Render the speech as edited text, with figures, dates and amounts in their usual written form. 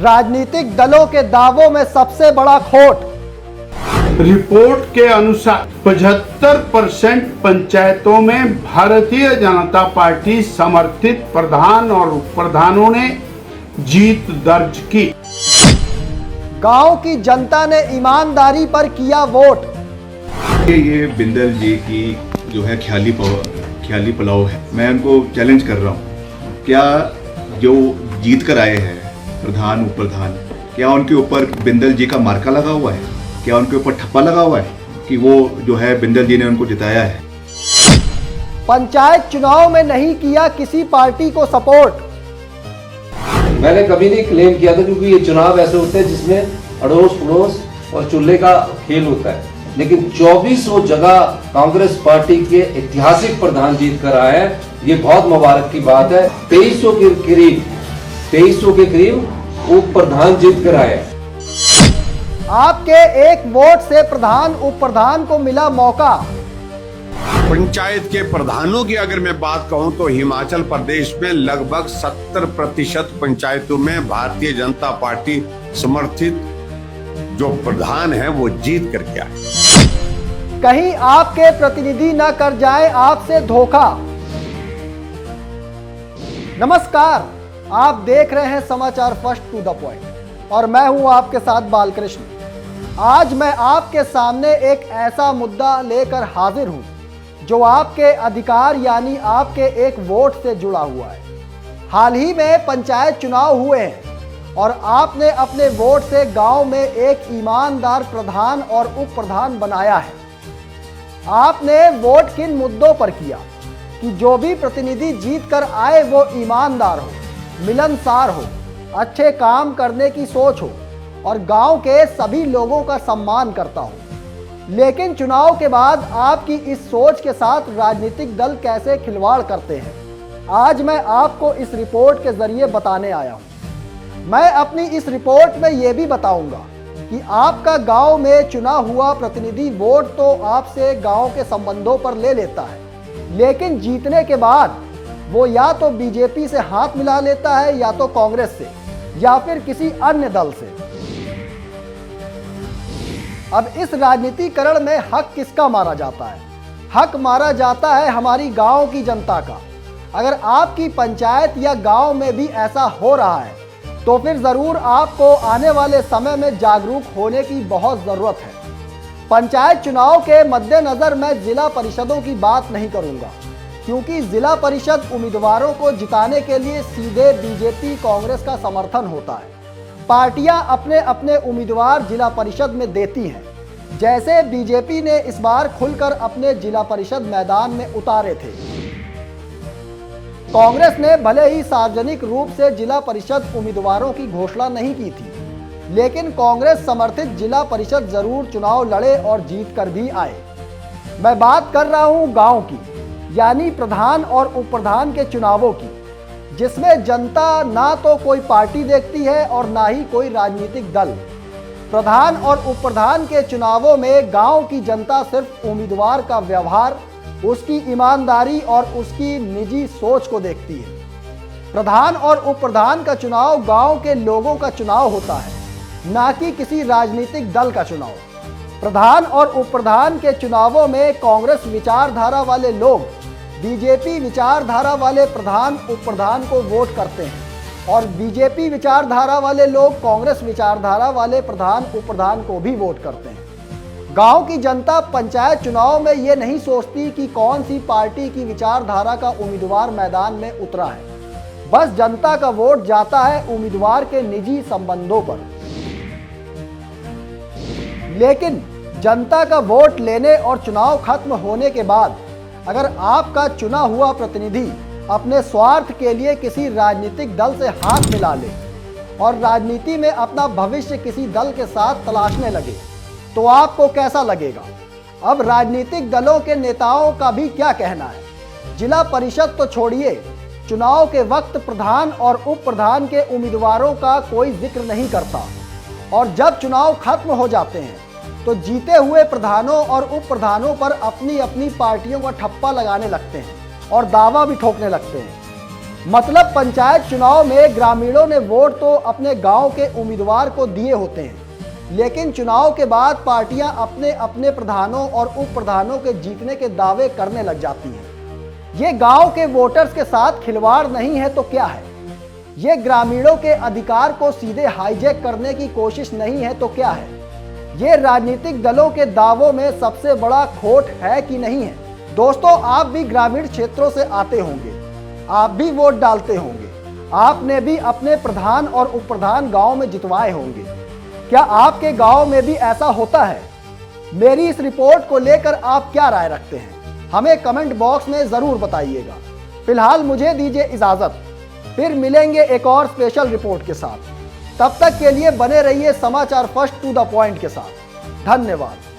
राजनीतिक दलों के दावों में सबसे बड़ा खोट। रिपोर्ट के अनुसार 75% पंचायतों में भारतीय जनता पार्टी समर्थित प्रधान और उप प्रधानों ने जीत दर्ज की। गांव की जनता ने ईमानदारी पर किया वोट। ये बिंदल जी की जो है ख्याली पुलाव है। मैं उनको चैलेंज कर रहा हूँ, क्या जो जीत कर आए हैं प्रधान उप प्रधान, क्या उनके ऊपर बिंदल जी का मार्का लगा हुआ है? क्या उनके ऊपर ठप्पा लगा हुआ है कि वो जो है बिंदल जी ने उनको जिताया है? पंचायत चुनाव में नहीं किया किसी पार्टी को सपोर्ट। मैंने कभी नहीं क्लेम किया था, क्योंकि ये चुनाव ऐसे होते हैं जिसमें अड़ोस पड़ोस और चूल्हे का खेल होता है। लेकिन 2400 जगह कांग्रेस पार्टी के ऐतिहासिक प्रधान जीत कर आए हैं, ये बहुत मुबारक की बात है। 2300 के करीब उप प्रधान जीत कर आए हैं। आपके एक वोट से प्रधान उप प्रधान को मिला मौका। पंचायत के प्रधानों की अगर मैं बात कहूं तो हिमाचल प्रदेश में लगभग 70% पंचायतों में भारतीय जनता पार्टी समर्थित जो प्रधान है वो जीत करके आए। कहीं आपके प्रतिनिधि न कर जाए आपसे धोखा। नमस्कार, आप देख रहे हैं समाचार फर्स्ट टू द पॉइंट और मैं हूं आपके साथ बालकृष्ण। आज मैं आपके सामने एक ऐसा मुद्दा लेकर हाजिर हूं जो आपके अधिकार यानी आपके एक वोट से जुड़ा हुआ है। हाल ही में पंचायत चुनाव हुए हैं और आपने अपने वोट से गांव में एक ईमानदार प्रधान और उप प्रधान बनाया है। आपने वोट किन मुद्दों पर किया कि जो भी प्रतिनिधि जीत कर आए वो ईमानदार हो, मिलनसार हो, अच्छे काम करने की सोच हो और गांव के सभी लोगों का सम्मान करता हो। लेकिन चुनाव के बाद आपकी इस सोच के साथ राजनीतिक दल कैसे खिलवाड़ करते हैं, आज मैं आपको इस रिपोर्ट के जरिए बताने आया हूं। मैं अपनी इस रिपोर्ट में यह भी बताऊंगा कि आपका गांव में चुना हुआ प्रतिनिधि वोट तो आपसे गांव के संबंधों पर ले लेता है, लेकिन जीतने के बाद वो या तो बीजेपी से हाथ मिला लेता है या तो कांग्रेस से या फिर किसी अन्य दल से। अब इस राजनीतिकरण में हक किसका मारा जाता है? हक मारा जाता है हमारी गांव की जनता का। अगर आपकी पंचायत या गांव में भी ऐसा हो रहा है तो फिर जरूर आपको आने वाले समय में जागरूक होने की बहुत जरूरत है। पंचायत चुनाव के मद्देनजर मैं जिला परिषदों की बात नहीं करूंगा, क्योंकि जिला परिषद उम्मीदवारों को जिताने के लिए सीधे बीजेपी कांग्रेस का समर्थन होता है। पार्टियां अपने अपने उम्मीदवार जिला परिषद में देती हैं। जैसे बीजेपी ने इस बार खुलकर अपने जिला परिषद मैदान में उतारे थे। कांग्रेस ने भले ही सार्वजनिक रूप से जिला परिषद उम्मीदवारों की घोषणा नहीं की थी, लेकिन कांग्रेस समर्थित जिला परिषद जरूर चुनाव लड़े और जीत कर भी आए। मैं बात कर रहा हूं गांव की, यानी प्रधान और उप प्रधान के चुनावों की, जिसमें जनता ना तो कोई पार्टी देखती है और ना ही कोई राजनीतिक दल। प्रधान और उप प्रधान के चुनावों में गांव की जनता सिर्फ उम्मीदवार का व्यवहार, उसकी ईमानदारी और उसकी निजी सोच को देखती है। प्रधान और उप प्रधान का चुनाव गांव के लोगों का चुनाव होता है, ना कि किसी राजनीतिक दल का चुनाव। प्रधान और उप प्रधान के चुनावों में कांग्रेस विचारधारा वाले लोग बीजेपी विचारधारा वाले प्रधान उप प्रधान को वोट करते हैं और बीजेपी विचारधारा वाले लोग कांग्रेस विचारधारा वाले प्रधान उप प्रधान को भी वोट करते हैं। गांव की जनता पंचायत चुनाव में ये नहीं सोचती कि कौन सी पार्टी की विचारधारा का उम्मीदवार मैदान में उतरा है। बस जनता का वोट जाता है उम्मीदवार के निजी संबंधों पर। लेकिन जनता का वोट लेने और चुनाव खत्म होने के बाद अगर आपका चुना हुआ प्रतिनिधि अपने स्वार्थ के लिए किसी राजनीतिक दल से हाथ मिला ले और राजनीति में अपना भविष्य किसी दल के साथ तलाशने लगे, तो आपको कैसा लगेगा? अब राजनीतिक दलों के नेताओं का भी क्या कहना है? जिला परिषद तो छोड़िए, चुनाव के वक्त प्रधान और उप प्रधान के उम्मीदवारों का कोई जिक्र नहीं करता और जब चुनाव खत्म हो जाते हैं तो जीते हुए प्रधानों और उप प्रधानों पर अपनी अपनी पार्टियों का ठप्पा लगाने लगते हैं और दावा भी ठोकने लगते हैं। मतलब पंचायत चुनाव में ग्रामीणों ने वोट तो अपने गांव के उम्मीदवार को दिए होते हैं, लेकिन चुनाव के बाद पार्टियां अपने अपने प्रधानों और उप प्रधानों के जीतने के दावे करने लग जाती हैं। ये गांव के वोटर्स के साथ खिलवाड़ नहीं है तो क्या है? ये ग्रामीणों के अधिकार को सीधे हाईजैक करने की कोशिश नहीं है तो क्या है? ये राजनीतिक दलों के दावों में सबसे बड़ा खोट है कि नहीं है? दोस्तों, आप भी ग्रामीण क्षेत्रों से आते होंगे, आप भी वोट डालते होंगे, आपने भी अपने प्रधान और उप प्रधान गाँव में जितवाए होंगे। क्या आपके गांव में भी ऐसा होता है? मेरी इस रिपोर्ट को लेकर आप क्या राय रखते हैं? हमें कमेंट बॉक्स में जरूर बताइएगा। फिलहाल मुझे दीजिए इजाजत, फिर मिलेंगे एक और स्पेशल रिपोर्ट के साथ। तब तक के लिए बने रहिए समाचार फर्स्ट टू द पॉइंट के साथ। धन्यवाद।